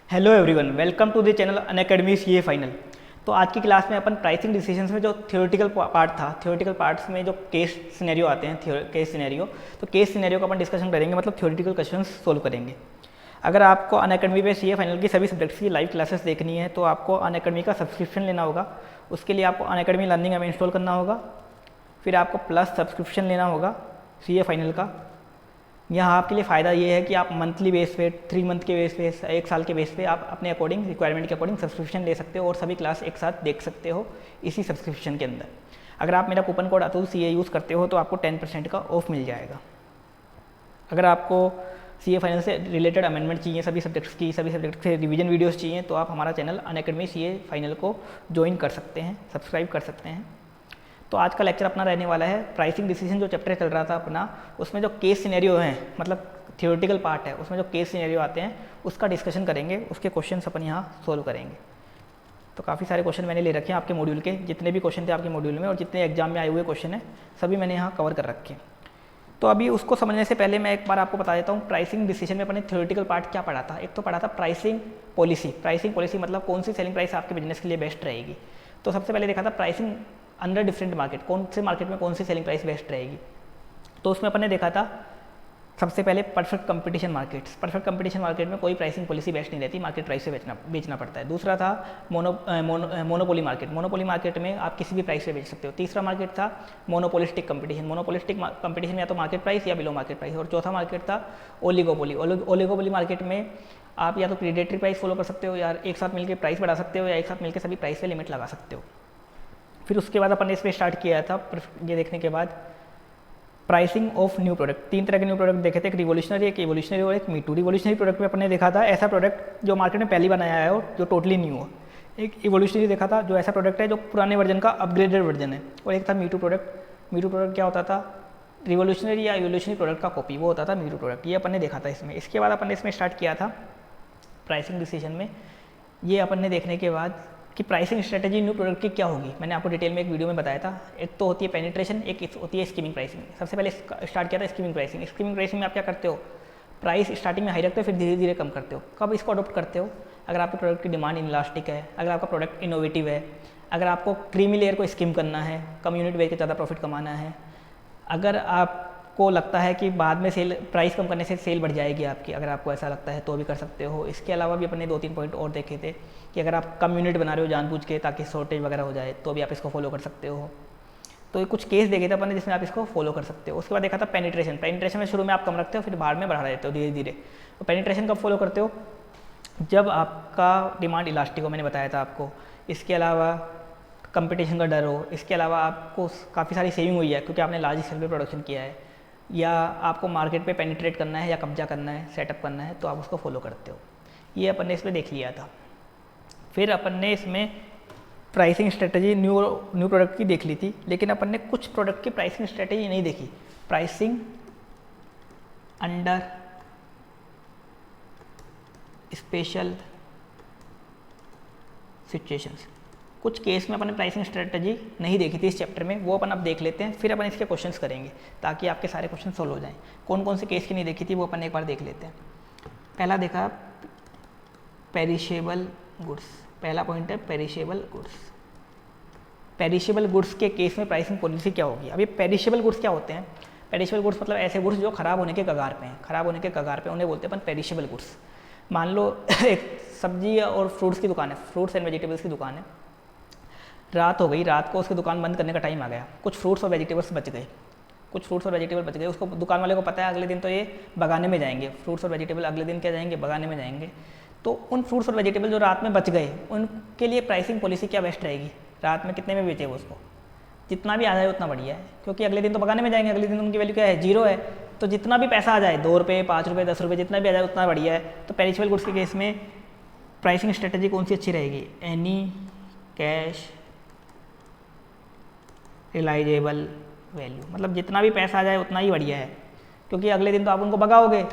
Hello everyone, welcome to the channel Unacademy CA final. तो आज की क्लास में अपन प्राइसिंग डिसीजंस में जो थ्योरेटिकल पार्ट था, थ्योरेटिकल पार्ट्स में जो केस सिनेरियो आते हैं, केस सिनेरियो, तो केस सिनेरियो का अपन डिस्कशन करेंगे, मतलब थ्योरेटिकल क्वेश्चंस सोल्व करेंगे। अगर आपको अनअकैडमी पे सीए फाइनल की सभी सब्जेक्ट्स की लाइव क्लासेस देखनी है तो आपको अनअकैडमी का सब्सक्रिप्शन लेना होगा। उसके लिए आपको अनअकैडमी लर्निंग ऐप इंस्टॉल करना होगा, फिर आपको प्लस सब्सक्रिप्शन लेना होगा सीए फाइनल का। यहाँ आपके लिए फ़ायदा ये है कि आप मंथली बेस पे, 3 मंथ के बेस पे, 1 साल के बेस पे आप अपने अकॉर्डिंग, रिक्वायरमेंट के अकॉर्डिंग सब्सक्रिप्शन ले सकते हो और सभी क्लास एक साथ देख सकते हो इसी सब्सक्रिप्शन के अंदर। अगर आप मेरा coupon code Atul CA use करते हो तो आपको 10% का ऑफ मिल जाएगा। अगर आपको सीए फाइनल से रिलेटेड अमेंडमेंट चाहिए, सभी सब्जेक्ट्स के रिवीजन वीडियोस चाहिए, तो आप हमारा चैनल अनअकैडमी सीए फाइनल को ज्वाइन कर सकते हैं, सब्सक्राइब कर सकते हैं। तो आज का लेक्चर अपना रहने वाला है प्राइसिंग डिसीजन। जो चैप्टर चल रहा था अपना, उसमें जो केस सिनेरियो हैं, मतलब थियोरेटिकल पार्ट है, उसमें जो केस सिनेरियो आते हैं उसका डिस्कशन करेंगे, उसके क्वेश्चंस अपन यहाँ सोल्व करेंगे। तो काफ़ी सारे क्वेश्चन मैंने ले रखे हैं आपके मॉड्यूल के, जितने भी क्वेश्चन थे आपके मॉड्यूल में और जितने एग्जाम में आए हुए क्वेश्चन हैं सभी मैंने यहाँ कवर कर रखे हैं। तो अभी उसको समझने से पहले मैं एक बार आपको बता देता हूँ प्राइसिंग डिसीजन में अपने थ्योरेटिकल पार्ट क्या पढ़ा था। एक तो पढ़ा था प्राइसिंग पॉलिसी। प्राइसिंग पॉलिसी मतलब कौन सी सेलिंग प्राइस आपके बिजनेस के लिए बेस्ट रहेगी। तो सबसे पहले देखा था प्राइसिंग अंडर डिफरेंट मार्केट, कौन से मार्केट में कौन सी सेलिंग प्राइस बेस्ट रहेगी। तो उसमें अपन ने देखा था सबसे पहले perfect competition markets. Perfect competition market में कोई प्राइसिंग पॉलिसी बेस्ट नहीं रहती, मार्केट प्राइस से बेचना पड़ता है। दूसरा था मोनोपोली मार्केट। मोनोपोली मार्केट में आप किसी भी प्राइस से बेच सकते हो। तीसरा मार्केट था मोनोपोलिस्टिक कंपटीशन। मोनोपोलिस्टिक कंपटीशन में या तो मार्केट प्राइस या बिलो मार्केट प्राइस। और चौथा मार्केट था ओलिगोपोली। ओलिगोपोली मार्केट में आप या तो प्रीडेटरी प्राइस फॉलो कर सकते हो, या एक साथ मिलकर प्राइस बढ़ा सकते हो, या एक साथ मिलकर सभी प्राइस पे लिमिट लगा सकते हो। फिर उसके बाद अपन ने इसमें स्टार्ट किया था ये देखने के बाद प्राइसिंग ऑफ न्यू प्रोडक्ट। 3 तरह के न्यू प्रोडक्ट देखे थे, एक रिवोल्यूशनरी, एक इवोल्यूशनरी और एक मीटू। रिवोल्यूशनरी प्रोडक्ट में अपन ने देखा था ऐसा प्रोडक्ट जो मार्केट में पहली बनाया है और जो टोटली न्यू हो। एक इवोल्यूशनरी देखा था जो ऐसा प्रोडक्ट है जो पुराने वर्जन का अपग्रेडेड वर्जन है। और एक था मीटू प्रोडक्ट। मीटू प्रोडक्ट क्या होता था, रिवोल्यूशनरी या इवोल्यूशनरी प्रोडक्ट का कॉपी, वो होता था मीटू प्रोडक्ट। ये अपन ने देखा था इसमें। इसके बाद अपन ने इसमें स्टार्ट किया था प्राइसिंग डिसीजन में, ये अपन ने देखने के बाद कि प्राइसिंग स्ट्रेटजी न्यू प्रोडक्ट की क्या होगी। मैंने आपको डिटेल में एक वीडियो में बताया था। एक तो होती है पेनिट्रेशन, एक होती है स्कीमिंग प्राइसिंग। सबसे पहले स्टार्ट किया था स्कीमिंग प्राइसिंग। स्कीमिंग प्राइसिंग में आप क्या करते हो, प्राइस स्टार्टिंग में हाई रखते हो, फिर धीरे धीरे कम करते हो। कब इसको अडोप्ट करते हो, अगर आपके प्रोडक्ट की डिमांड इनलास्टिक है, अगर आपका प्रोडक्ट इनोवेटिव है, अगर आपको क्रीमी लेयर को स्कीम करना है, कम यूनिट बेच के ज़्यादा प्रॉफिट कमाना है, अगर आपको लगता है कि बाद में सेल प्राइस कम करने से सेल बढ़ जाएगी आपकी, अगर आपको ऐसा लगता है तो भी कर सकते हो। इसके अलावा भी अपने 2-3 पॉइंट और देखे थे कि अगर आप कम यूनिट बना रहे हो जानबूझ के ताकि शॉर्टेज वगैरह हो जाए तो भी आप इसको फॉलो कर सकते हो। तो ये कुछ केस देखे थे अपन ने जिसमें आप इसको फॉलो कर सकते हो। उसके बाद देखा था पेनिट्रेशन। पेनिट्रेशन में शुरू में आप कम रखते हो, फिर बाद में बढ़ा देते हो धीरे धीरे। तो पेनिट्रेशन कब फॉलो करते हो, जब आपका डिमांड इलास्टिक हो, मैंने बताया था आपको। इसके अलावा कंपटीशन का डर हो, इसके अलावा आपको काफ़ी सारी सेविंग हुई है क्योंकि आपने लार्ज स्केल पे प्रोडक्शन किया है, या आपको मार्केट पे पेनिट्रेट करना है या कब्जा करना है, सेटअप करना है, तो आप उसको फॉलो करते हो। ये अपन ने इसमें देख लिया था। फिर अपन ने इसमें प्राइसिंग स्ट्रेटजी न्यू प्रोडक्ट की देख ली थी, लेकिन अपन ने कुछ प्रोडक्ट की प्राइसिंग स्ट्रेटजी नहीं देखी। Pricing under special situations. कुछ केस में अपन ने प्राइसिंग स्ट्रेटजी नहीं देखी थी इस चैप्टर में, वो अपन अब देख लेते हैं। फिर अपन इसके क्वेश्चंस करेंगे ताकि आपके सारे क्वेश्चन सोल्व हो जाएं। कौन कौन से केस की नहीं देखी थी वो अपन एक बार देख लेते हैं। पहला देखा पेरिशेबल गुड्स। पहला पॉइंट है पेरिशेबल गुड्स। पेरिशेबल गुड्स के केस में प्राइसिंग पॉलिसी क्या होगी। अभी पेरिशेबल गुड्स क्या होते हैं, पेरिशेबल गुड्स मतलब ऐसे गुड्स जो खराब होने के कगार पे हैं। खराब होने के कगार पे उन्हें बोलते हैं अपन पेरिशेबल गुड्स। मान लो एक सब्जी और फ्रूट्स की दुकान है, फ्रूट्स एंड वेजिटेबल्स की दुकान है। रात हो गई, रात को उसकी दुकान बंद करने का टाइम आ गया, कुछ फ्रूट्स और वेजिटेबल्स बच गए, कुछ फ्रूट्स और वेजिटेबल बच गए। उसको दुकान वाले को पता है अगले दिन तो ये बगाने में जाएंगे, फ्रूट्स और वेजिटेबल अगले दिन क्या जाएंगे, बगाने में जाएंगे। तो उन फ्रूट्स और वेजिटेबल जो रात में बच गए उनके लिए प्राइसिंग पॉलिसी क्या बेस्ट रहेगी, रात में कितने में बेचे वो उसको, जितना भी आ जाए उतना बढ़िया है, क्योंकि अगले दिन तो बगाने में जाएंगे, अगले दिन उनकी वैल्यू क्या है, 0 है। तो जितना भी पैसा आ जाए, 2 रुपये, 5 रुपये, 10 रुपये, जितना भी आ जाए उतना बढ़िया है। तो पेरिशेबल गुड्स के केस में प्राइसिंग स्ट्रेटजी कौन सी अच्छी रहेगी, एनी कैश रिलाइजेबल वैल्यू, मतलब जितना भी पैसा आ जाए उतना ही बढ़िया है, क्योंकि अगले दिन तो आप उनको भगाओगे,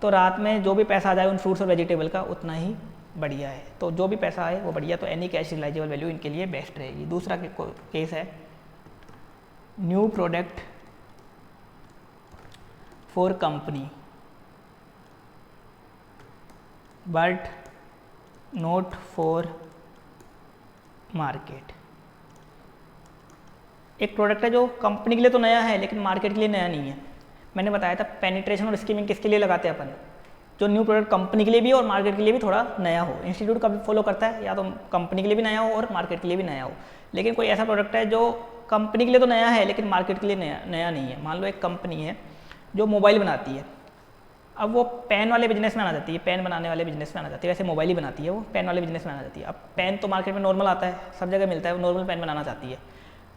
तो रात में जो भी पैसा आ जाए उन फ्रूट्स और वेजिटेबल का उतना ही बढ़िया है। तो जो भी पैसा आए वो बढ़िया, तो एनी कैश रिलाइजेबल वैल्यू इनके लिए बेस्ट रहेगी। दूसरा केस है new product for company but not for market. एक प्रोडक्ट है जो कंपनी के लिए तो नया है लेकिन मार्केट के लिए नया नहीं है। मैंने बताया था पेनिट्रेशन और स्कीमिंग किसके लिए लगाते हैं अपन, जो न्यू प्रोडक्ट कंपनी के लिए भी और मार्केट के लिए भी थोड़ा नया हो। इंस्टीट्यूट का भी फॉलो करता है, या तो कंपनी के लिए भी नया हो और मार्केट के लिए भी नया हो। लेकिन कोई ऐसा प्रोडक्ट है जो कंपनी के लिए तो नया है लेकिन मार्केट के लिए नया नहीं है। मान लो एक कंपनी है जो मोबाइल बनाती है, अब वो पेन वाले बिजनेस में आना चाहती है, पेन बनाने वाले बिजनेस में आना चाहती है। वैसे मोबाइल ही बनाती है, वो पेन वाले बिजनेस में आना चाहती है। अब पेन तो मार्केट में नॉर्मल आता है, सब जगह मिलता है, वो नॉर्मल पेन बनाना चाहती है।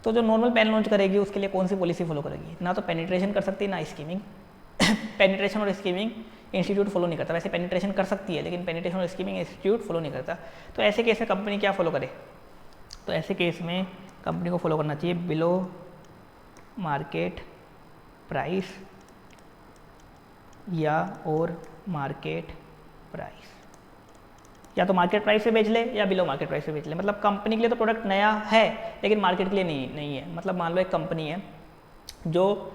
तो जो नॉर्मल पेन लॉन्च करेगी उसके लिए कौन सी पॉलिसी फॉलो करेगी? ना तो पेनिट्रेशन कर सकती है ना स्कीमिंग। पेनिट्रेशन और स्कीमिंग इंस्टीट्यूट फॉलो नहीं करता। वैसे पेनिट्रेशन कर सकती है लेकिन पेनिट्रेशन और स्कीमिंग इंस्टीट्यूट फॉलो नहीं करता। तो ऐसे केस में कंपनी क्या फॉलो करे? तो ऐसे केस में कंपनी को फॉलो करना चाहिए बिलो मार्केट प्राइस या और मार्केट प्राइस, या तो मार्केट प्राइस पे बेच ले या बिलो मार्केट प्राइस पे बेच ले। मतलब कंपनी के लिए तो प्रोडक्ट नया है लेकिन मार्केट के लिए नहीं है। मतलब मान लो एक कंपनी है जो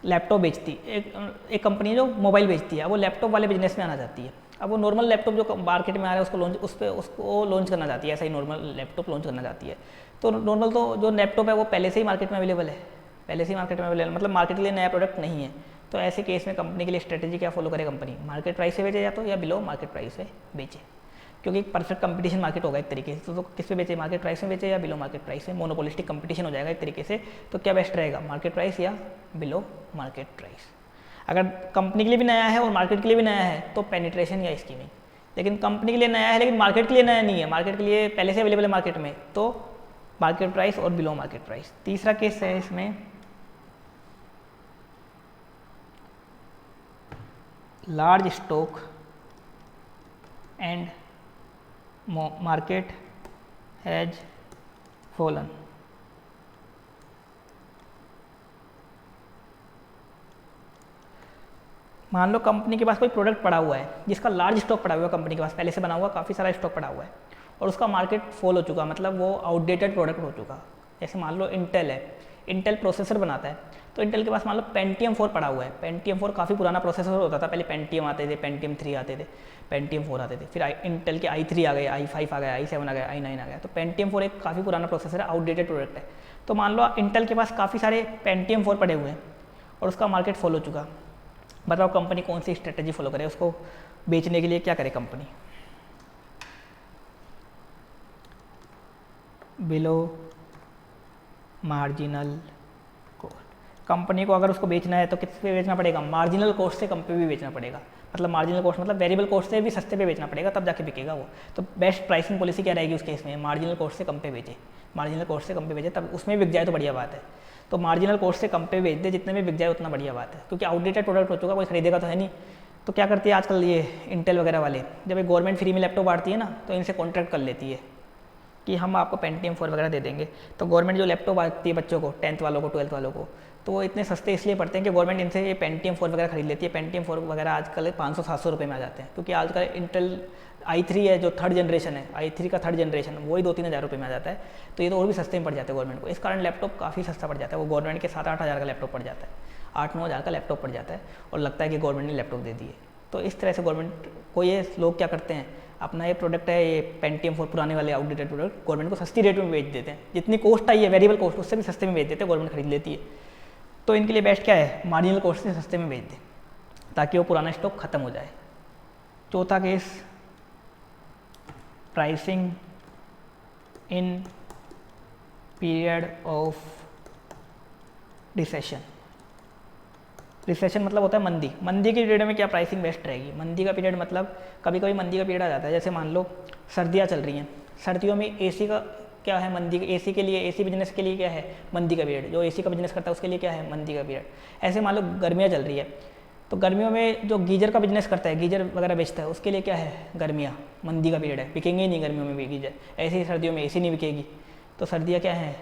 लैपटॉप बेचती, एक कंपनी है जो मोबाइल बेचती है, वो लैपटॉप वाले बिजनेस में आना चाहती है। अब वो नॉर्मल लैपटॉप जो मार्केट में आ रहा है उसको लॉन्च करना चाहती है, ऐसा ही नॉर्मल लैपटॉप लॉन्च करना चाहती है। तो नॉर्मल तो जो लैपटॉप है वो पहले से ही मार्केट में अवेलेबल है, मतलब मार्केट के लिए नया प्रोडक्ट नहीं है। तो ऐसे केस में कंपनी के लिए स्ट्रेटेजी क्या फॉलो करे? कंपनी मार्केट प्राइस से बेचे या तो या बिलो मार्केट प्राइस से बेचे, क्योंकि एक परफेक्ट कंपटीशन मार्केट होगा एक तरीके से। तो किस पे बेचे? मार्केट प्राइस में बेचे या बिलो मार्केट प्राइस में? मोनोपोलिस्टिक कंपटीशन हो जाएगा एक तरीके से। तो क्या बेस्ट रहेगा, मार्केट प्राइस या बिलो मार्केट प्राइस? अगर कंपनी के लिए भी नया है और मार्केट के लिए भी नया है तो पेनिट्रेशन या स्कीमिंग। लेकिन कंपनी के लिए नया है लेकिन मार्केट के लिए नया नहीं है, मार्केट के लिए पहले से अवेलेबल है मार्केट में, तो मार्केट प्राइस और बिलो मार्केट प्राइस। तीसरा केस है इसमें large stock and market has fallen. मान लो कंपनी के पास कोई प्रोडक्ट पड़ा हुआ है जिसका लार्ज स्टॉक पड़ा हुआ है, कंपनी के पास पहले से बना हुआ काफ़ी सारा स्टॉक पड़ा हुआ है और उसका मार्केट फॉल हो चुका, मतलब वो आउटडेटेड प्रोडक्ट हो चुका। जैसे मान लो इंटेल है, इंटेल प्रोसेसर बनाता है, तो इंटेल के पास मान लो पेंटियम 4 पड़ा हुआ है। पेंटियम 4 काफ़ी पुराना प्रोसेसर होता था, पहले पेंटियम आते थे, पेंटियम 3 आते थे, पेंटियम 4 आते थे, फिर इंटेल के i3 आ गए, i5 आ गया, i7 आ गया, i9 आ गया। तो पेंटियम 4 एक काफ़ी पुराना प्रोसेसर है, आउटडेटेड प्रोडक्ट है। तो मान लो इंटेल के पास काफ़ी सारे पेंटियम 4 पड़े हुए हैं और उसका मार्केट फॉल हो चुका। बताओ कंपनी कौन सी स्ट्रेटेजी फॉलो करे, उसको बेचने के लिए क्या करे company? Below marginal cost. Company को अगर उसको बेचना है तो किस पे बेचना पड़ेगा? मार्जिनल कॉस्ट से कम पे भी बेचना पड़ेगा। मतलब मार्जिनल कॉस्ट मतलब वेरिएबल कॉस्ट से भी सस्ते पे बेचना पड़ेगा, तब जाके बिकेगा वो। तो बेस्ट प्राइसिंग पॉलिसी क्या रहेगी उस केस में? मार्जिनल कॉस्ट से कम पे बेचे, मार्जिनल कॉस्ट से कम पे बेचे, तब उसमें बिक जाए तो बढ़िया बात है। तो मार्जिनल कॉस्ट से कम पे बेच दे, जितने में बिक जाए उतना बढ़िया बात है, क्योंकि आउटडेटेड प्रोडक्ट हो चुका, कोई खरीदेगा तो है नहीं। तो क्या करती है आजकल ये इंटेल वगैरह वाले, जब एक गवर्नमेंट फ्री में लैपटॉप बांटती है ना, तो इनसे कॉन्ट्रैक्ट कर लेती है कि हम आपको पेंटियम 4 वगैरह दे देंगे। तो गवर्नमेंट जो लैपटॉप बांटती है बच्चों को, 10th वालों को, 12th वालों को, तो वो इतने सस्ते इसलिए पड़ते हैं कि गवर्नमेंट इनसे ये पेंटियम 4 वगैरह खरीद लेती है। पेंटियम 4 वगैरह आजकल 500-700 रुपये में आ जाते हैं, क्योंकि आजकल इंटेल i3 है जो 3rd जनरेशन है, i3 का 3rd जनरेशन, वही 2-3 हज़ार रुपये में आ जाता है। तो ये तो और भी सस्ते में पड़ जाते हैं गवर्नमेंट को। इस कारण लैपटॉप काफ़ी सस्ता पड़ जाता है, वो गवर्नमेंट के 7-8 हज़ार का लैपटॉप पड़ जाता है, 8-9 हज़ार का लैपटॉप पड़ जाता है और लगता है कि गवर्नमेंट ने लैपटॉप दे दिए। तो इस तरह से गवर्नमेंट को ये लोग क्या करते हैं, अपना ये प्रोडक्ट है ये पेंटियम 4 पुराने वाले आउटडेटेड प्रोडक्ट गवर्नमेंट को सस्ती रेट में बेच देते हैं। जितनी कॉस्ट आई है वेरिएबल कॉस्ट, उससे भी सस्ते में बेच देते हैं, गवर्नमेंट खरीद लेती है। तो इनके लिए बेस्ट क्या है? मार्जिनल कॉस्ट से सस्ते में बेच दें ताकि वो पुराना स्टॉक खत्म हो जाए। चौथा case pricing in period of recession. Recession मतलब होता है मंदी। मंदी के पीरियड में क्या प्राइसिंग बेस्ट रहेगी? मंदी का पीरियड मतलब कभी कभी मंदी का पीरियड आ जाता है, जैसे मान लो सर्दियाँ चल रही हैं, सर्दियों में एसी का क्या है? मंदी। एसी के लिए, एसी बिजनेस के लिए क्या है? मंदी का पीरियड। जो एसी का बिजनेस करता है उसके लिए क्या है? मंदी का पीरियड। ऐसे मान लो गर्मियाँ चल रही है, तो गर्मियों में जो गीजर का बिजनेस करता है, गीजर वगैरह बेचता है, उसके लिए क्या है? गर्मियाँ, मंदी का पीरियड है, बिकेंगे ही नहीं गर्मियों में भी गीजर। ऐसे ही सर्दियों में एसी नहीं बिकेगी, तो सर्दियाँ क्या है?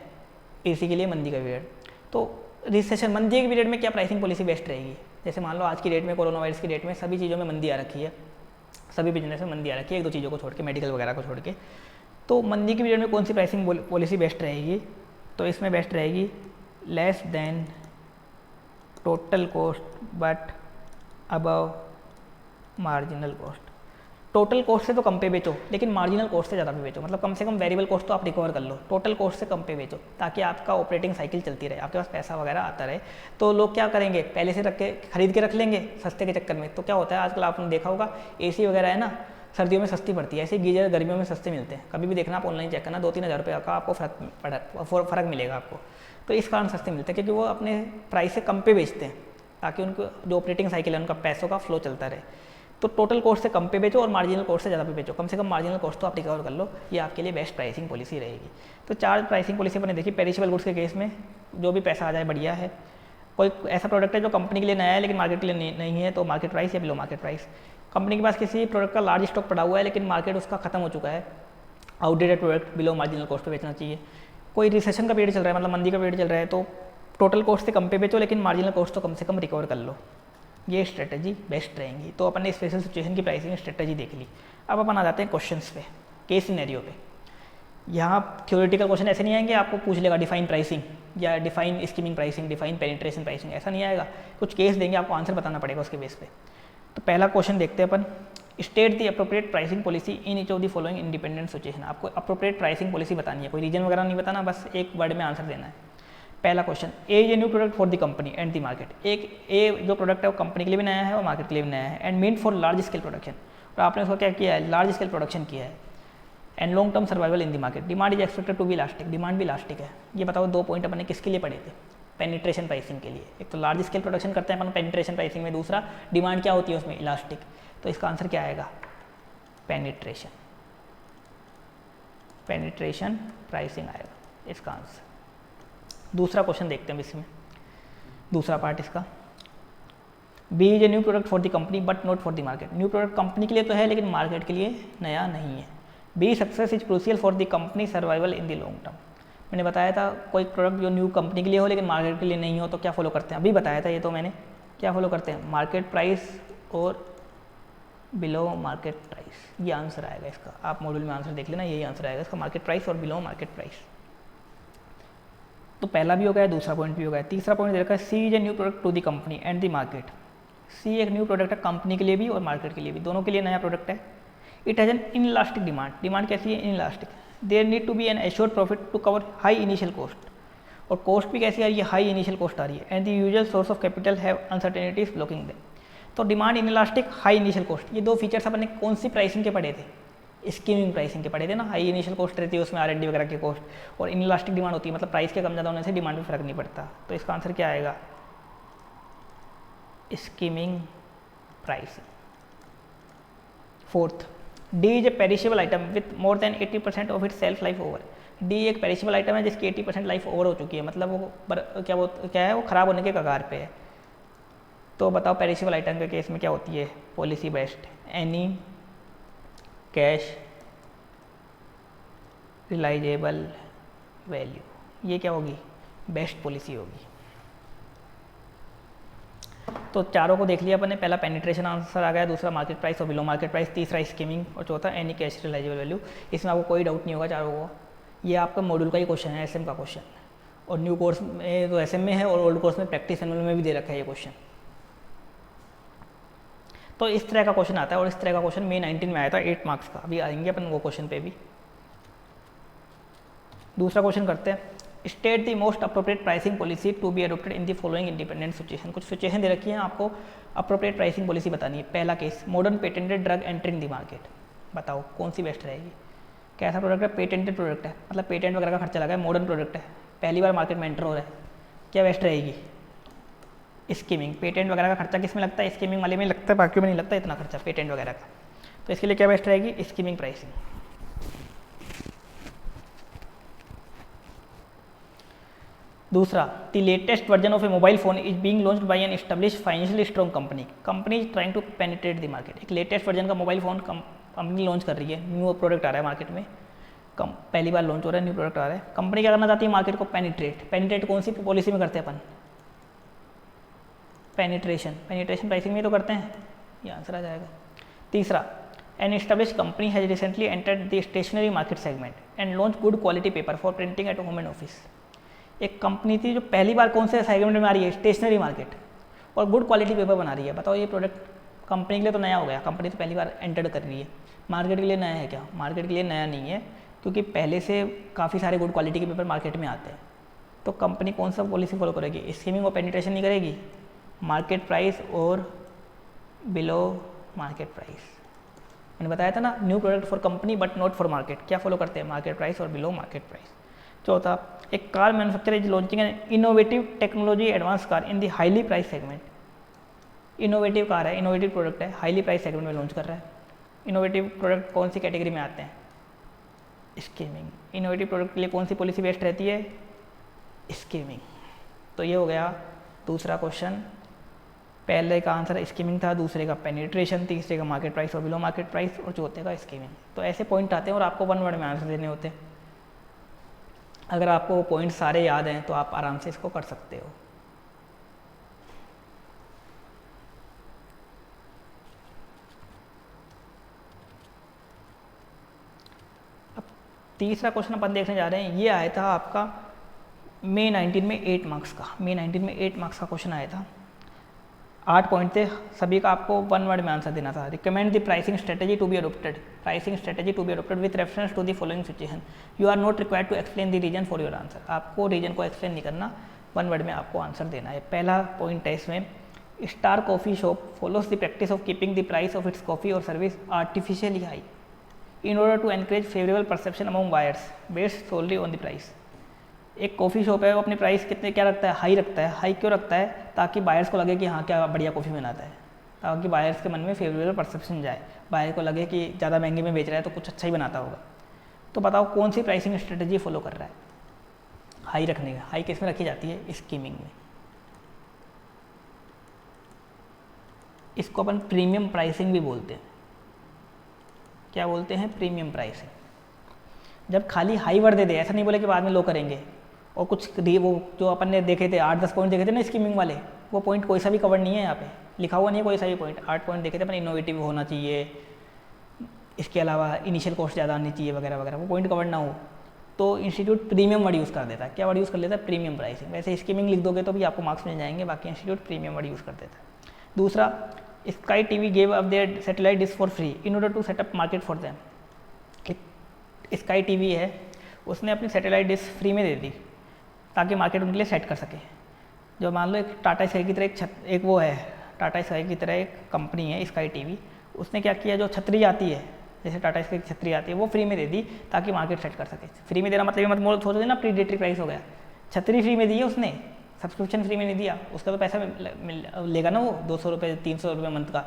एसी के लिए मंदी का पीरियड। तो रिसेशन, मंदी के पीरियड में क्या प्राइसिंग पॉलिसी बेस्ट रहेगी? जैसे मान लो आज की डेट में, कोरोना वायरस की डेट में सभी चीज़ों में मंदी आ रखी है, सभी बिजनेस में मंदी आ रखी है, 1-2 चीज़ों को छोड़ के, मेडिकल वगैरह को छोड़ के। तो मंदी के पीरियड में कौन सी प्राइसिंग पॉलिसी बेस्ट रहेगी? तो इसमें बेस्ट रहेगी less than total cost but above marginal cost. Total cost से तो कम पे बेचो, लेकिन मार्जिनल कॉस्ट से ज़्यादा पे बेचो। मतलब कम से कम वेरिएबल कॉस्ट तो आप रिकवर कर लो, टोटल कॉस्ट से कम पे बेचो, ताकि आपका ऑपरेटिंग साइकिल चलती रहे, आपके पास पैसा वगैरह आता रहे। तो लोग क्या करेंगे, पहले से रख के खरीद के रख लेंगे सस्ते के चक्कर में। तो क्या होता है, आजकल आपने देखा होगा AC वगैरह है ना, सर्दियों में सस्ती पड़ती है, ऐसे गीजर गर्मियों में सस्ते मिलते हैं। कभी भी देखना, आप ऑनलाइन चेक करना, 2-3 हज़ार रुपये का आपको फ़र्क मिलेगा आपको। तो इस कारण सस्ते मिलते हैं, क्योंकि वो अपने प्राइस से कम पे बेचते हैं, ताकि उनको जो ऑपरेटिंग साइकिल है उनका पैसों का फ्लो चलता रहे। तो टोटल कॉस्ट से कम पे बेचो और मार्जिनल कॉस्ट से ज़्यादा पे बेचो। कम से कम मार्जिनल कॉस्ट तो आप रिकवर कर लो, ये आपके लिए बेस्ट प्राइसिंग पॉलिसी रहेगी। तो 4 प्राइसिंग पॉलिसी अपने देखी। पेरिशेबल गुड्स के केस में जो भी पैसा आ जाए बढ़िया है। कोई ऐसा प्रोडक्ट है जो कंपनी के लिए नया है लेकिन मार्केट के लिए नहीं है, तो मार्केट प्राइस या बिलो मार्केट प्राइस। कंपनी के पास किसी प्रोडक्ट का लार्ज स्टॉक पड़ा हुआ है लेकिन मार्केट उसका खत्म हो चुका है, outdated product below marginal cost पे बेचना चाहिए। कोई रिसेशन का पीरियड चल रहा है, मतलब मंदी का पीरियड चल रहा है, तो टोटल कॉस्ट से कम पे बेचो, लेकिन मार्जिनल कॉस्ट तो कम से कम रिकवर कर लो। ये स्ट्रेटजी बेस्ट रहेंगी। तो अपन ने स्पेशल सिचुएशन की प्राइसिंग स्ट्रेटजी देख ली। अब अपन आ जाते हैं क्वेश्चंस पे, केस सिनेरियो पे। यहाँ थ्योरेटिकल क्वेश्चन ऐसे नहीं आएंगे आपको पूछ लेगा डिफाइन प्राइसिंग या define skimming pricing, define penetration pricing, ऐसा नहीं आएगा। कुछ केस देंगे, आपको आंसर बताना पड़ेगा उसके बेस पे। तो पहला क्वेश्चन देखते हैं अपन, state the appropriate pricing policy in each of the following independent situation. आपको अप्रोप्रिएट प्राइसिंग पॉलिसी बतानी है, कोई रीजन वगैरह नहीं बताना, बस एक वर्ड में आंसर देना है। पहला question, A is a new product for the company and the market. एक ए जो प्रोडक्ट है वो कंपनी के लिए भी नया है और मार्केट के लिए भी नया है, and mean for large scale production. और आपने उसका क्या किया है, लार्ज स्केल प्रोडक्शन किया है। And long term survival in the market, demand is expected to be elastic, demand भी इलास्टिक है। ये बताओ 2 पॉइंट अपने किसके लिए पढ़े थे, पेनिट्रेशन प्राइसिंग के लिए। एक तो लार्ज स्केल प्रोडक्शन करते हैं अपन पेनिट्रेशन प्राइसिंग में, दूसरा डिमांड क्या होती है उसमें, इलास्टिक। तो इसका आंसर क्या आएगा, पेनिट्रेशन, पेनिट्रेशन प्राइसिंग आएगा इसका आंसर। दूसरा क्वेश्चन देखते हैं इसमें, दूसरा पार्ट इसका, B is a new product for the company but not for the market. New product company के लिए तो है लेकिन मार्केट के लिए नया नहीं है। B success is crucial for the company survival in the long term. मैंने बताया था कोई प्रोडक्ट जो न्यू कंपनी के लिए हो लेकिन मार्केट के लिए नहीं हो तो क्या फॉलो करते हैं, अभी बताया था ये तो मैंने, क्या फॉलो करते हैं, मार्केट प्राइस और बिलो मार्केट प्राइस। ये आंसर आएगा इसका, आप मॉड्यूल में आंसर देख लेना, यही आंसर आएगा इसका, मार्केट प्राइस और बिलो मार्केट प्राइस। तो पहला भी हो गया, दूसरा पॉइंट भी हो गया। तीसरा पॉइंट दे रखा है, C is a new product to the company and the market. C एक न्यू प्रोडक्ट है कंपनी के लिए भी और मार्केट के लिए भी, दोनों के लिए नया प्रोडक्ट है। It has an inelastic demand, demand कैसी है, inelastic. There need to be an assured profit to cover high initial cost, और कॉस्ट भी कैसी आ रही है, हाई इनिशियल कॉस्ट आ रही है। And the usual source of capital have uncertainties blocking them. तो demand, inelastic, high initial cost, ये 2 फीचर्स अपने कौन सी प्राइसिंग के पढ़े थे, स्कीमिंग प्राइसिंग के पढ़े थे ना। हाई इनिशियल कॉस्ट रहती है उसमें, R&D वगैरह की कॉस्ट, और इनइलास्टिक डिमांड होती है, मतलब प्राइस के कम ज़्यादा होने से डिमांड में फर्क नहीं पड़ता। तो इसका आंसर क्या आएगा, skimming pricing. Fourth, D is a perishable item with more than 80% of it self life over. D एक पेरिशेबल आइटम है जिसकी 80% लाइफ ओवर हो चुकी है, मतलब वो क्या है, वो खराब होने के कगार पे है। तो बताओ पेरिशेबल आइटम के केस में क्या होती है policy best, any cash realisable value, ये क्या होगी, बेस्ट पॉलिसी होगी। तो चारों को देख लिया अपन ने, पहला पेनिट्रेशन आंसर आ गया, दूसरा मार्केट प्राइस और बिलो मार्केट प्राइस, तीसरा स्कीमिंग, और चौथा एनी कैश रिलाइजेबल वैल्यू। इसमें आपको कोई डाउट नहीं होगा चारों को, ये आपका मॉड्यूल का ही क्वेश्चन है, SM का क्वेश्चन, और न्यू कोर्स में तो SM में है और ओल्ड कोर्स में प्रैक्टिस एनुअल में भी दे रखा है ये क्वेश्चन। तो इस तरह का क्वेश्चन आता है, और इस तरह का क्वेश्चन May 19 में आया था 8 मार्क्स का। अभी आएंगे अपन वो क्वेश्चन पे भी। दूसरा क्वेश्चन करते हैं, state the most appropriate pricing policy to be adopted in the following independent situation. कुछ सिचुएशन दे रखी है, आपको अप्रोप्रिएट प्राइसिंग पॉलिसी बतानी है। पहला case, modern patented drug entering the market. बताओ कौन सी बेस्ट रहेगी, कैसा प्रोडक्ट है, पेटेंटेड प्रोडक्ट है, मतलब पेटेंट वगैरह का खर्चा लगा है, मॉडर्न प्रोडक्ट है, पहली बार मार्केट में एंटर हो रहा है, क्या बेस्ट रहेगी, स्कीमिंग। पेटेंट वगैरह का खर्चा किस में लगता है, स्कीमिंग वाले में लगता है, बाकी में नहीं लगता इतना खर्चा पेटेंट वगैरह का। तो इसके लिए क्या बेस्ट रहेगी, स्कीमिंग प्राइसिंग। दूसरा, the latest version of a mobile phone is being launched by an established financially strong company. Company is trying to penetrate the market. एक लेटेस्ट वर्जन का मोबाइल फोन कंपनी लॉन्च कर रही है, new product आ रहा है market में, पहली बार launch हो रहा है, न्यू प्रोडक्ट आ रहा है। कंपनी क्या करना चाहती है, मार्केट को पेनिट्रेट। पेनिट्रेट कौन सी पॉलिसी में करते हैं अपन, पेनिट्रेशन। पेनिट्रेशन प्राइसिंग में तो करते हैं, ये आंसर आ जाएगा। तीसरा, an established company has recently entered the stationery market segment and launch good quality paper for printing at home and office. एक कंपनी थी जो पहली बार कौन से सेगमेंट में आ रही है, स्टेशनरी मार्केट, और गुड क्वालिटी पेपर बना रही है। बताओ ये प्रोडक्ट कंपनी के लिए तो नया हो गया, कंपनी तो पहली बार एंटर कर रही है। मार्केट के लिए नया है क्या? मार्केट के लिए नया नहीं है, क्योंकि पहले से काफ़ी सारे गुड क्वालिटी के पेपर मार्केट में आते हैं। तो कंपनी कौन सा पॉलिसी फॉलो करेगी? स्कीमिंग और पेनिट्रेशन नहीं करेगी, मार्केट प्राइस और बिलो मार्केट प्राइस। मैंने बताया था ना, new product for company but not for market, क्या फॉलो करते हैं? मार्केट प्राइस और बिलो मार्केट प्राइस। चौथा, एक car manufacturer is launching an innovative technology advance car in the highly price segment. Innovative car है, इनोवेटिव प्रोडक्ट है, highly price segment में launch कर रहा है। इनोवेटिव प्रोडक्ट कौन सी कैटेगरी में आते हैं? स्कीमिंग। इनोवेटिव प्रोडक्ट के लिए कौन सी पॉलिसी बेस्ट रहती है? स्कीमिंग। तो ये हो गया दूसरा क्वेश्चन। पहले का आंसर स्कीमिंग था, दूसरे का पेनिट्रेशन, तीसरे का मार्केट प्राइस और बिलो मार्केट प्राइस, और चौथे का स्कीमिंग। तो ऐसे पॉइंट आते हैं और आपको 1 वर्ड में आंसर देने होते हैं। अगर आपको वो पॉइंट सारे याद हैं तो आप आराम से इसको कर सकते हो। अब तीसरा क्वेश्चन अपन देखने जा रहे हैं। ये आया था आपका मई 19 में 8 मार्क्स का। मई 19 में 8 मार्क्स का क्वेश्चन आया था। 8 पॉइंट थे, सभी का आपको 1 वर्ड में आंसर देना था। Recommend the pricing strategy to be adopted. Pricing strategy to be adopted with reference to the following situation. You are not required to explain the reason for your answer. आपको reason को explain नहीं करना, 1 word में आपको answer देना है। पहला point है इसमें, star coffee shop follows the practice of keeping the price of its coffee और service artificially high in order to encourage favourable perception among buyers based solely on the price. एक coffee shop है, वो अपनी price कितने क्या रखता है? High रखता है। हाई क्यों रखता है? ताकि बायर्स को लगे कि हाँ क्या बढ़िया कॉफ़ी बनाता है, ताकि बायर्स के मन में फेवरेबल परसेप्शन जाए, बायर को लगे कि ज़्यादा महंगे में बेच रहा है तो कुछ अच्छा ही बनाता होगा। तो बताओ कौन सी प्राइसिंग स्ट्रेटजी फॉलो कर रहा है? हाई रखने का। हाई किस में रखी जाती है? स्कीमिंग में। इसको अपन प्रीमियम प्राइसिंग भी बोलते हैं। क्या बोलते हैं? Premium pricing. जब खाली हाई वर्ड दे दे, ऐसा नहीं बोले कि बाद में लो करेंगे, और कुछ वो जो अपन ने देखे थे 8-10 पॉइंट देखे थे ना स्कीमिंग वाले, वो पॉइंट कोई सा भी कवर नहीं है यहाँ पे, लिखा हुआ नहीं है कोई सा भी पॉइंट। 8 पॉइंट देखे थे अपन, इनोवेटिव होना चाहिए, इसके अलावा इनिशियल कॉस्ट ज़्यादा आनी चाहिए वगैरह वगैरह, वो पॉइंट कवर ना हो तो इंस्टीट्यूट प्रीमियम वर्ड यूज़ कर देता है। क्या वर्ड यूज़ कर लेता है? Premium pricing. वैसे स्कीमिंग लिख दोगे तो भी आपको मार्क्स मिल जाएंगे, बाकी इंस्टीट्यूट प्रीमियम वर्ड यूज़ कर देता है। दूसरा, Sky TV gave up their satellite dish for free in order to set up market for them. Sky TV है, उसने अपनी सैटेलाइट डिश फ्री में दे दी ताकि मार्केट उनके लिए सेट कर सके। जो मान लो एक टाटा स्काई की तरह एक वो है, टाटा स्काई की तरह एक कंपनी है स्काई टीवी, उसने क्या किया, जो छतरी आती है, जैसे टाटा स्काई की छतरी आती है, वो फ्री में दे दी ताकि मार्केट सेट कर सके। फ्री में देना मतलब ये मत मोल सोचो ना प्रीडेटरी प्राइस हो गया। छतरी फ्री में दी है उसने, सब्सक्रिप्शन फ्री में नहीं दिया, उसका तो पैसा लेगा ना वो 200 रुपये 300 रुपये मंथ का।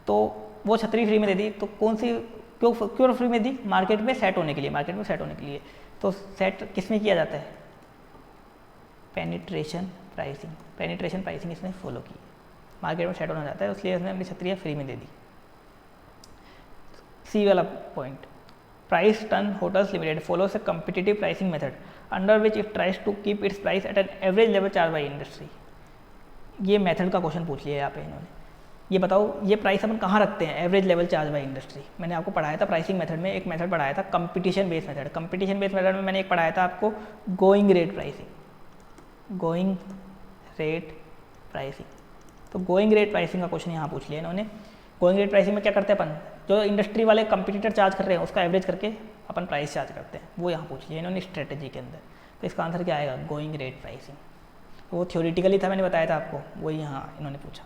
तो वो छतरी फ्री में दे दी, तो कौन सी क्यों फ्री में दी? मार्केट में सेट होने के लिए, मार्केट में सेट होने के लिए। तो सेट किस में किया जाता है? Penetration pricing. पेनिट्रेशन प्राइसिंग इसने फॉलो की, मार्केट में सेट होना चाहता है, इसलिए उसने अपनी छतरियाँ फ्री में दे दी। सी वाला point, price turn hotels limited follows a competitive pricing method under which it tries to keep its price at an average level charge by industry. ये मेथड का क्वेश्चन पूछ लिया यहाँ पे इन्होंने। ये बताओ ये प्राइस अपन कहाँ रखते हैं? Average level charge by industry. मैंने आपको पढ़ाया था प्राइसिंग मेथड में, एक मेथड पढ़ाया था competition based method. Competition based method में मैंने एक पढ़ाया था आपको going rate pricing. Going rate pricing, तो गोइंग रेट प्राइसिंग का क्वेश्चन यहाँ पूछ लिया इन्होंने। गोइंग रेट प्राइसिंग में क्या करते हैं अपन? जो इंडस्ट्री वाले कंपटीटर चार्ज कर रहे हैं उसका एवरेज करके अपन प्राइस चार्ज करते हैं, वो यहाँ पूछ लिया इन्होंने स्ट्रेटेजी के अंदर। तो इसका आंसर क्या आएगा? Going rate pricing. वो थ्योरेटिकली था, मैंने बताया था आपको, वही यहाँ इन्होंने पूछा।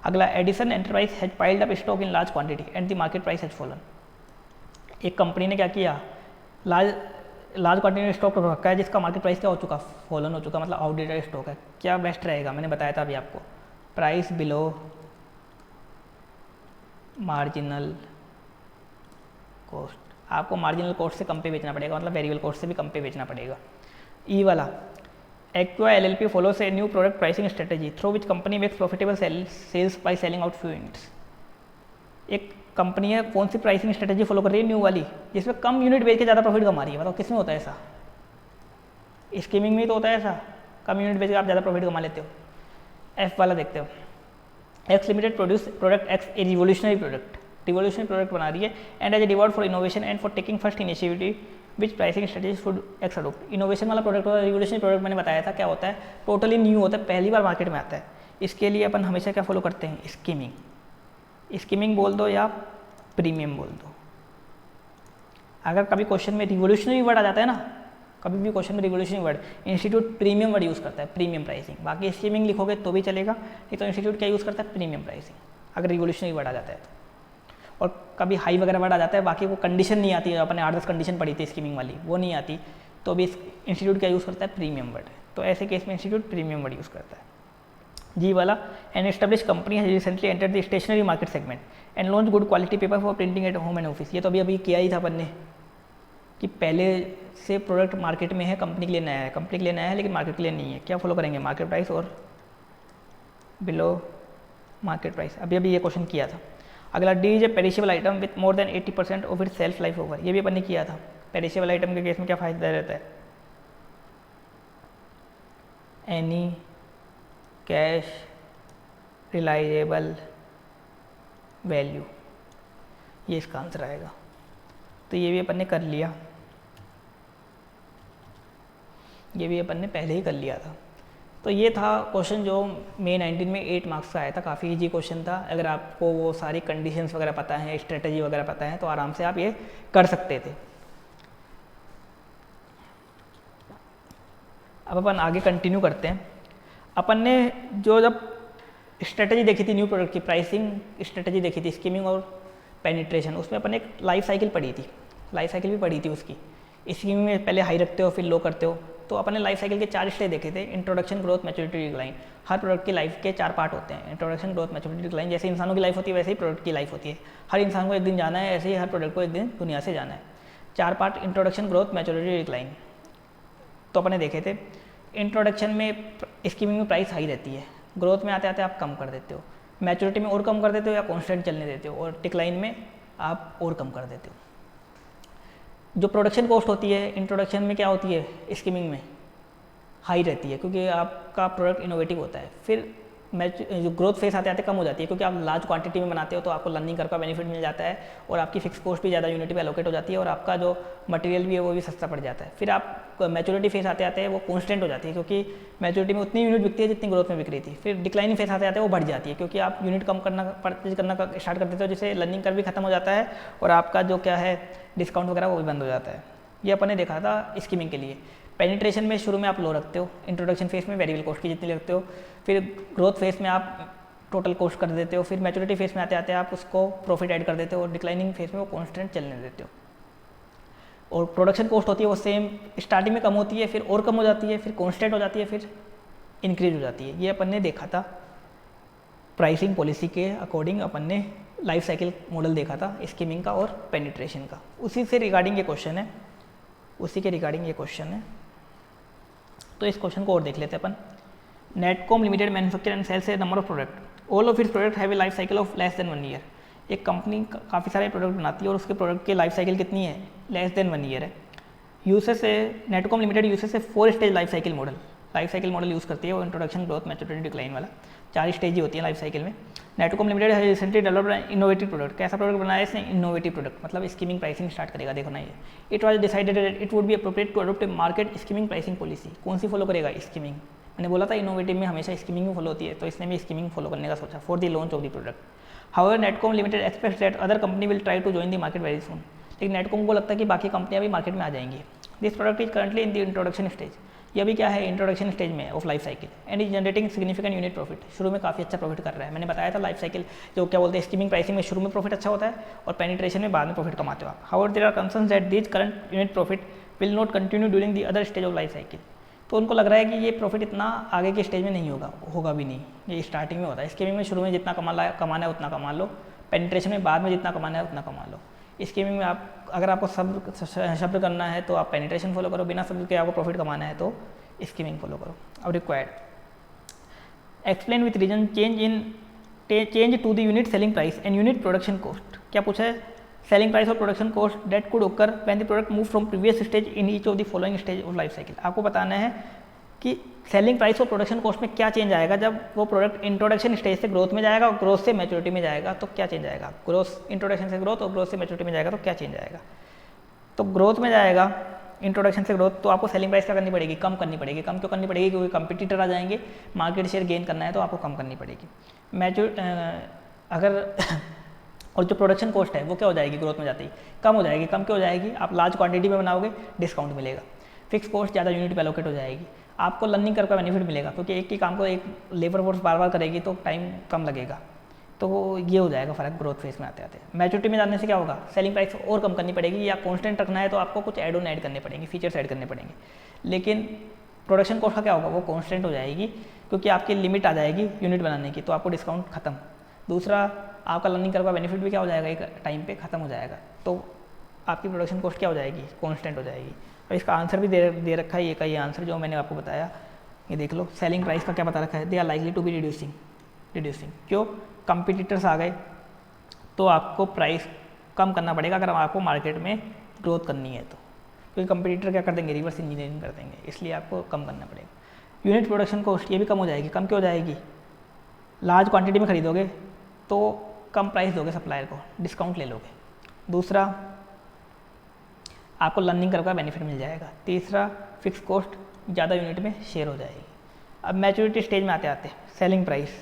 अगला, Edison enterprise has piled up stock in large quantity and the market price has fallen. एक कंपनी ने क्या किया, लार्ज क्वांटिटी में स्टॉक रखा है जिसका मार्केट प्राइस क्या हो चुका? फॉलन हो चुका, मतलब आउटडेटेड स्टॉक है। क्या बेस्ट रहेगा? मैंने बताया था अभी आपको, प्राइस बिलो मार्जिनल कॉस्ट। आपको मार्जिनल कॉस्ट से कम पे बेचना पड़ेगा, मतलब वेरिएबल कॉस्ट से भी कम पे बेचना पड़ेगा। ई वाला, Aqua LLP follows a new product pricing strategy through which company makes profitable sales by selling out few units. एक कंपनी है, कौन सी प्राइसिंग स्ट्रेटेजी फॉलो कर रही है? न्यू वाली, जिसमें कम यूनिट बेच के ज़्यादा प्रॉफिट कमा रही है। बताओ किस में होता है ऐसा? स्कीमिंग में तो होता है ऐसा, कम यूनिट बेच के आप ज़्यादा प्रॉफिट कमा लेते हो। एफ वाला देखते हो, X limited produce product X a revolutionary product बना रही है and as a reward for innovation and for taking first initiative which pricing strategy should X adopt. Innovation वाला प्रोडक्ट होता है, रिवोल्यूशनरी प्रोडक्ट मैंने बताया था क्या होता है, टोटली न्यू होता है, पहली बार मार्केट में आता है। इसके लिए अपन हमेशा क्या फॉलो करते हैं? स्कीमिंग। स्कीमिंग बोल दो या प्रीमियम बोल दो, अगर कभी क्वेश्चन में रिवोल्यूशनरी वर्ड आ जाता है ना, कभी भी क्वेश्चन में revolutionary word, institute premium word use करता है, प्रीमियम प्राइसिंग। बाकी स्कीमिंग लिखोगे तो भी चलेगा, नहीं तो इंस्टीट्यूट क्या यूज़ करता है, प्रीमियम प्राइसिंग, अगर रिवोल्यूशनरी वर्ड आ जाता है तो। और कभी हाई वगैरह वर्ड आ जाता है, बाकी वो कंडीशन नहीं आती है, अपने 8-10 कंडीशन पढ़ी थी स्कीमिंग वाली, वो नहीं आती, तो भी इंस्टीट्यूट क्या यूज़ करता है, प्रीमियम वर्ड। तो ऐसे केस में इंस्टीट्यूट प्रीमियम वर्ड यूज़ करता है। जी वाला, an establish company has recently entered the stationery market segment and launch good quality paper for printing at home and office. ये तो अभी किया ही था अपन ने कि पहले से प्रोडक्ट मार्केट में है, कंपनी के लिए नया है, कंपनी के लिए नया है लेकिन मार्केट के लिए नहीं है। क्या फॉलो करेंगे, मार्केट प्राइस और बिलो मार्केट प्राइस। अभी ये क्वेश्चन किया था। अगला, D is a perishable item with more than 80% of its self life over. ये भी अपन ने किया था। पेरिशेबल आइटम के केस में क्या फायदा रहता है, एनी कैश रिलाइजेबल वैल्यू, ये इसका आंसर आएगा। तो ये भी अपन ने कर लिया, ये भी अपन ने पहले ही कर लिया था। तो ये था क्वेश्चन जो May 19 में 8 मार्क्स का आया था। काफ़ी इजी क्वेश्चन था। अगर आपको वो सारी कंडीशंस वगैरह पता है, स्ट्रेटजी वगैरह पता है, तो आराम से आप ये कर सकते थे। अब अपन आगे कंटिन्यू करते हैं। अपन ने जो जब स्ट्रेटजी देखी थी न्यू प्रोडक्ट की, प्राइसिंग स्ट्रेटजी देखी थी, स्कीमिंग और पेनिट्रेशन, उसमें अपन एक लाइफ साइकिल पढ़ी थी, लाइफ साइकिल भी पढ़ी थी उसकी। स्कीमिंग में पहले हाई रखते हो फिर लो करते हो। तो अपन ने लाइफ साइकिल के 4 स्टेज देखे थे, इंट्रोडक्शन, ग्रोथ, मैच्योरिटी, डिक्लाइन। हर प्रोडक्ट की लाइफ के 4 पार्ट होते हैं, इंट्रोडक्शन, ग्रोथ, मैच्योरिटी, डिक्लाइन। जैसे इंसानों की लाइफ होती है वैसे ही प्रोडक्ट की लाइफ होती है। हर इंसान को एक दिन जाना है, ऐसे ही हर प्रोडक्ट को एक दिन दुनिया से जाना है। 4 part, introduction, growth, maturity, decline. तो अपन ने देखे थे। इंट्रोडक्शन में स्कीमिंग में प्राइस हाई रहती है, ग्रोथ में आते आते आप कम कर देते हो, मैच्योरिटी में और कम कर देते हो या कॉन्स्टेंट चलने देते हो, और डिक्लाइन में आप और कम कर देते हो। जो प्रोडक्शन कॉस्ट होती है इंट्रोडक्शन में क्या होती है, स्कीमिंग में हाई रहती है क्योंकि आपका प्रोडक्ट इनोवेटिव होता है। फिर जो ग्रोथ फेस आते आते कम हो जाती है क्योंकि आप लार्ज क्वांटिटी में बनाते हो तो आपको लर्निंग कर्व का बेनिफिट मिल जाता है और आपकी फिक्स कॉस्ट भी ज़्यादा यूनिट पे एलोकेट हो जाती है और आपका जो मटेरियल भी है वो भी सस्ता पड़ जाता है। फिर आप मैच्योरिटी फेस आते आते वो कॉन्स्टेंट हो जाती है क्योंकि मैच्योरिटी में उतनी यूनिट बिकती है जितनी ग्रोथ में बिक रही थी। फिर डिक्लाइनिंग फेस आते आते वो बढ़ जाती है क्योंकि आप यूनिट कम करना परचेज करना स्टार्ट कर देते हो, जिससे लर्निंग कर्व भी खत्म हो जाता है और आपका जो क्या है डिस्काउंट वगैरह वो भी बंद हो जाता है। ये अपन ने देखा था स्कीमिंग के लिए। पेनिट्रेशन में शुरू में आप लो रखते हो, इंट्रोडक्शन फेस में वेरिएबल कॉस्ट की जितनी रखते हो, फिर ग्रोथ फेस में आप टोटल कॉस्ट कर देते हो, फिर मैच्योरिटी फेस में आते आते आप उसको प्रॉफिट ऐड कर देते हो और डिक्लाइनिंग फेस में वो कॉन्स्टेंट चलने देते हो। और प्रोडक्शन कॉस्ट होती है वो सेम स्टार्टिंग में कम होती है, फिर और कम हो जाती है, फिर कॉन्स्टेंट हो जाती है, फिर इंक्रीज हो जाती है। ये अपन ने देखा था प्राइसिंग पॉलिसी के अकॉर्डिंग। अपन ने लाइफ साइकिल मॉडल देखा था स्कीमिंग का और पेनिट्रेशन का। उसी से रिगार्डिंग ये क्वेश्चन है, उसी के रिगार्डिंग ये क्वेश्चन है। तो इस क्वेश्चन को और देख लेते हैं अपन। Netcom limited manufacture and sales a number of product, all of its product have a life cycle of less than 1 year. एक कंपनी काफ़ी सारे प्रोडक्ट बनाती है और उसके प्रोडक्ट की लाइफ साइकिल कितनी है, लेस देन 1 ईयर है। यूसेस से नेटकॉम लिमिटेड यूसेस से 4 stage life cycle model use करती है। वो इंट्रोडक्शन, ग्रोथ, मैच्योरिटी, डिक्लाइन वाला 4 स्टेज ही होती है लाइफ साइकिल में। नेटकॉम लिमिटेड है रिसेंटली डेवलप्ड इनोवेटिव प्रोडक्ट। कैसा प्रोडक्ट बनाया है इसने, इनोवेटिव प्रोडक्ट, मतलब स्कीमिंग प्राइसिंग स्टार्ट करेगा। देखो ना, ये it was decided it would be appropriate to adopt a market skimming pricing policy. कौन सी फॉलो करेगा, स्कीमिंग। मैंने बोला था इनोवेटिव में हमेशा स्कीमिंग में फॉलो होती है, तो इसने भी स्कीमिंग फॉलो करने का सोचा for the launch of the product. However Netcom limited expects that other company will try to join the market very soon. लेकिन नेटकॉम को लगता है कि बाकी कंपनियां भी मार्केट में आ जाएंगी। This product is currently in the introduction stage. ये अभी क्या है, इंट्रोडक्शन स्टेज में of life cycle and is generating significant unit profit. शुरू में काफ़ी अच्छा प्रॉफिट कर रहा है। मैंने बताया था लाइफ साइकिल जो क्या बोलते हैं स्कीमिंग प्राइसिंग में शुरू में प्रॉफिट अच्छा होता है और पेनिट्रेशन में बाद में प्रॉफिट कमाते हो आप। However there are concerns that this current unit profit will not continue during the other stage of life cycle. तो उनको लग रहा है कि ये प्रॉफिट इतना आगे के स्टेज में नहीं होगा भी नहीं, ये स्टार्टिंग में होता है। स्कीमिंग में शुरू में जितना कमाना है उतना कमा लो, पेनिट्रेशन में बाद में जितना कमाना है उतना कमा लो। स्कीमिंग में आप अगर आपको शब्द करना है तो आप पेनिट्रेशन फॉलो करो, बिना शब्द के आपको प्रॉफिट कमाना है तो स्कीमिंग फॉलो करो। अब required explain with reason change to the unit selling price and unit production cost. क्या पूछा है, सेलिंग प्राइस और production cost that could occur when the product move from previous stage in each of the following stage of life cycle. आपको बताना है कि selling price और production cost में क्या चेंज आएगा जब वो प्रोडक्ट इंट्रोडक्शन स्टेज से ग्रोथ में जाएगा और ग्रोथ से मैच्योरिटी में जाएगा तो क्या चेंज आएगा। ग्रोथ इंट्रोडक्शन से ग्रोथ और ग्रोथ से मैच्योरिटी में जाएगा तो क्या चेंज आएगा। तो ग्रोथ में जाएगा इंट्रोडक्शन से ग्रोथ तो आपको सेलिंग प्राइस क्या करनी पड़ेगी, कम करनी पड़ेगी। कम क्यों करनी पड़ेगी, क्योंकि कंपटीटर आ जाएंगे, मार्केट शेयर गेन करना है तो आपको कम करनी पड़ेगी। अगर और जो प्रोडक्शन कॉस्ट है वो क्या हो जाएगी ग्रोथ में जाते ही कम हो जाएगी। कम क्यों हो जाएगी? आप लार्ज क्वांटिटी में बनाओगे, डिस्काउंट मिलेगा। फिक्स कॉस्ट ज़्यादा यूनिट पे एलोकेट हो जाएगी, आपको लर्निंग कर्व का बेनिफिट मिलेगा, क्योंकि एक ही काम को एक लेबर फोर्स बार बार करेगी तो टाइम कम लगेगा। तो ये हो जाएगा फ़र्क ग्रोथ फेज में आते आते। मैच्योरिटी में जाने से क्या होगा? सेलिंग प्राइस और कम करनी पड़ेगी, या कॉन्स्टेंट रखना है तो आपको कुछ एड ऑन ऐड करने पड़ेंगे, फीचर्स ऐड करने पड़ेंगे। लेकिन प्रोडक्शन कॉस्ट का क्या होगा? वो कॉन्स्टेंट हो जाएगी, क्योंकि आपकी लिमिट आ जाएगी यूनिट बनाने की, तो आपको डिस्काउंट खत्म। दूसरा, आपका लर्निंग कर्व का बेनिफिट भी क्या हो जाएगा? एक टाइम पे खत्म हो जाएगा, तो आपकी प्रोडक्शन कॉस्ट क्या हो जाएगी? कॉन्स्टेंट हो जाएगी। और इसका आंसर भी दे रखा है, ये का ये आंसर जो मैंने आपको बताया, ये देख लो। सेलिंग प्राइस का क्या बता रखा है? They are likely to be reducing. क्यों? कंपिटिटर्स आ गए तो आपको प्राइस कम करना पड़ेगा अगर आपको मार्केट में ग्रोथ करनी है तो, क्योंकि कंपटीटर क्या कर देंगे? रिवर्स इंजीनियरिंग कर देंगे, इसलिए आपको कम करना पड़ेगा। यूनिट प्रोडक्शन कॉस्ट ये भी कम हो जाएगी। कम क्यों हो जाएगी? लार्ज क्वांटिटी में खरीदोगे तो कम प्राइस दोगे सप्लायर को, डिस्काउंट ले लोगे। दूसरा, आपको लर्निंग कर्व का बेनिफिट मिल जाएगा। तीसरा, फिक्स कॉस्ट ज़्यादा यूनिट में शेयर हो जाएगी। अब मैच्योरिटी स्टेज में आते आते सेलिंग प्राइस,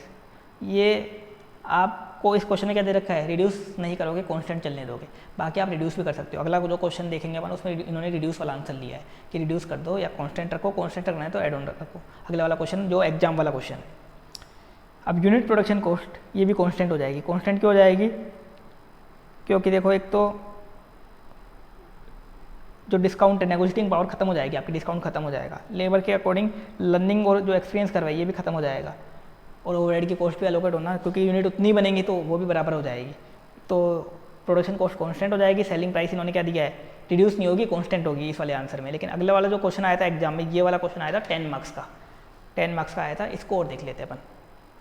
ये आपको इस क्वेश्चन में क्या दे रखा है? रिड्यूस नहीं करोगे, कांस्टेंट चलने दोगे। बाकी आप रिड्यूस भी कर सकते हो। अगला जो क्वेश्चन देखेंगे अपन उसमें इन्होंने रिड्यूस वाला आंसर लिया है कि रिड्यूस कर दो या कांस्टेंट रखो, कांस्टेंट रखना है तो एड ऑन रखो। अगले वाला क्वेश्चन जो एग्जाम वाला क्वेश्चन। अब यूनिट प्रोडक्शन कॉस्ट ये भी कांस्टेंट हो जाएगी। कांस्टेंट क्यों हो जाएगी? क्योंकि देखो, एक तो जो डिस्काउंट है, नेगोशिएटिंग पावर खत्म हो जाएगी आपकी, डिस्काउंट खत्म हो जाएगा। लेबर के अकॉर्डिंग लर्निंग और जो एक्सपीरियंस करवाई ये भी खत्म हो जाएगा, और ओवरहेड की कॉस्ट भी एलोकेट होना, क्योंकि यूनिट उतनी बनेंगी तो वो भी बराबर हो जाएगी। तो प्रोडक्शन कॉस्ट कांस्टेंट हो जाएगी। सेलिंग प्राइस इन्होंने क्या दिया है? रिड्यूस नहीं होगी, कांस्टेंट होगी इस वाले आंसर में। लेकिन अगले वाला जो क्वेश्चन आया था एग्जाम में, ये वाला क्वेश्चन आया था 10 मार्क्स का, 10 मार्क्स का आया था। इसको और देख लेते हैं अपन।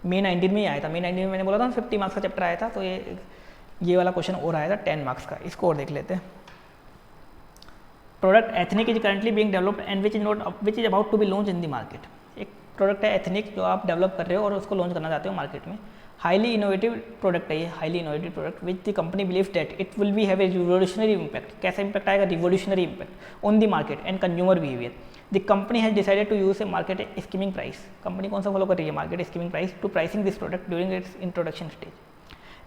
May 19 में ही आया था। May 19 में मैंने बोला था 50 मार्क्स का चैप्टर आया था, तो ये वाला क्वेश्चन और आया था 10 मार्क्स का। इसको और देख लेते हैं। Product ethnic is currently being developed and which is about to be launch in the market. एक प्रोडक्ट है एथनिक जो आप डेवलप कर रहे हो और उसको लॉन्च करना चाहते हो मार्केट में। हाईली इनोवेटिव प्रोडक्ट है ये, highly innovative product which the company believe that it will be have a revolutionary impact. कैसा इम्पैक्ट आएगा? Revolutionary impact on the market and consumer behaviour. The company has decided to use a market skimming price. Company कौन सा follow कर रही है? Market skimming price to pricing this product during its introduction stage.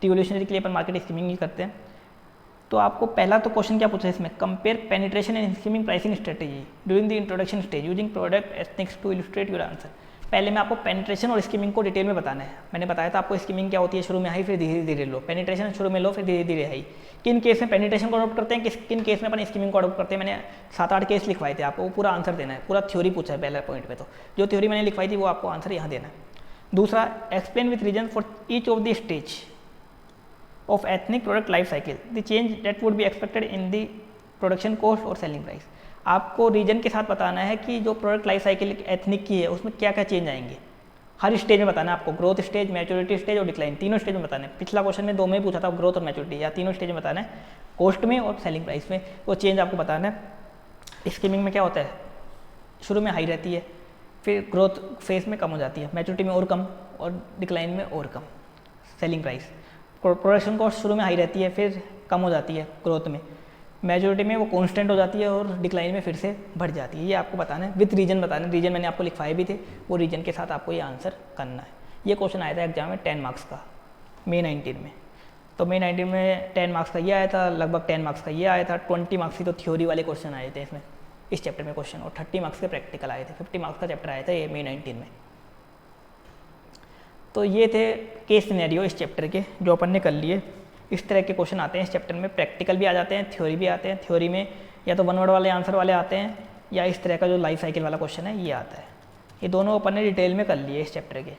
Revolutionary के लिए अपन market skimming ही करते हैं। तो आपको पहला तो क्वेश्चन क्या पूछा है इसमें? Compare penetration and skimming pricing strategy during the introduction stage using product ethnics to illustrate your answer. पहले में आपको पेनिट्रेशन और स्कीमिंग को डिटेल में बताना है। मैंने बताया था आपको स्कीमिंग क्या होती है, शुरू में हाई फिर धीरे धीरे लो। पेनिट्रेशन शुरू में लो फिर धीरे धीरे हाई। किन केस में पेनिट्रेशन को अडॉप्ट करते हैं, किन केस में अपन स्कीमिंग को अडॉप्ट करते हैं। मैंने 7-8 केस लिखवाए थे, आपको वो पूरा आंसर देना है। पूरा थ्योरी पूछा है पहले पॉइंट पे, तो जो थ्योरी मैंने लिखवाई थी वो आपको आंसर यहाँ देना है। दूसरा, explain with reason for each of the stage of ethnic product life cycle the change that would be expected in the production cost और selling price। आपको रीजन के साथ बताना है कि जो प्रोडक्ट लाइफ साइकिल एथनिक की है उसमें क्या क्या चेंज आएंगे। हर स्टेज में बताना है आपको, ग्रोथ स्टेज, मैच्योरिटी स्टेज और डिक्लाइन, तीनों स्टेज में बताना है। पिछला क्वेश्चन में 2 में पूछा था, ग्रोथ और मैच्योरिटी, या तीनों स्टेज में बताना है, कॉस्ट में और सेलिंग प्राइस में। वो चेंज आपको बताना है। स्कीमिंग में क्या होता है? शुरू में हाई रहती है, फिर ग्रोथ फेज में कम हो जाती है, मैच्योरिटी में और कम, और डिक्लाइन में और कम। सेलिंग प्राइस, प्रोडक्शन कॉस्ट शुरू में हाई रहती है, फिर कम हो जाती है ग्रोथ में, मैच्योरिटी में वो कांस्टेंट हो जाती है, और डिक्लाइन में फिर से बढ़ जाती है। ये आपको बताना है, विथ रीजन बताना है। रीजन मैंने आपको लिखवाए भी थे, वो रीजन के साथ आपको ये आंसर करना है। ये क्वेश्चन आया था एग्जाम में 10 मार्क्स का, May 19 में। तो May 19 में 10 मार्क्स का ये आया था, लगभग 10 मार्क्स का ये आया था। 20 मार्क्स की तो थ्योरी वाले क्वेश्चन आए थे इसमें, इस चैप्टर में क्वेश्चन, और 30 मार्क्स के प्रैक्टिकल आए थे। 50 मार्क्स का चैप्टर आया था ये May 19 में। तो ये थे केस सिनेरियो इस चैप्टर के जो अपन ने कर लिए। इस तरह के क्वेश्चन आते हैं इस चैप्टर में, प्रैक्टिकल भी आ जाते हैं, थ्योरी भी आते हैं। थ्योरी में या तो 1 वर्ड वाले आंसर वाले आते हैं, या इस तरह का जो लाइफ साइकिल वाला क्वेश्चन है ये आता है। ये दोनों अपन ने डिटेल में कर लिए इस चैप्टर के,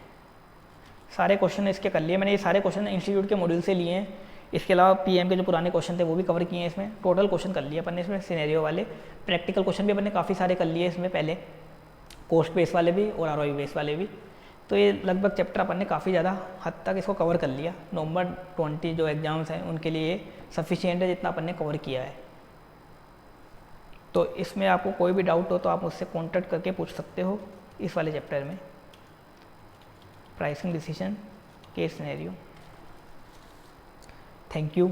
सारे क्वेश्चन इसके कर लिए मैंने। ये सारे क्वेश्चन इंस्टीट्यूट के मॉड्यूल से लिए हैं। इसके अलावा पीएम के जो पुराने क्वेश्चन थे वो भी कवर किए हैं इसमें। टोटल क्वेश्चन कर लिए अपन ने इसमें सिनेरियो वाले। प्रैक्टिकल क्वेश्चन भी अपन ने काफ़ी सारे कर लिए इसमें पहले, कोस्ट बेस वाले भी और आरओई बेस वाले भी। तो ये लगभग चैप्टर अपन ने काफ़ी ज़्यादा हद तक इसको कवर कर लिया। नवंबर 20 जो एग्ज़ाम्स हैं उनके लिए सफिशिएंट है जितना अपन ने कवर किया है। तो इसमें आपको कोई भी डाउट हो तो आप मुझसे कॉन्टैक्ट करके पूछ सकते हो इस वाले चैप्टर में, pricing decision case scenario. Thank you.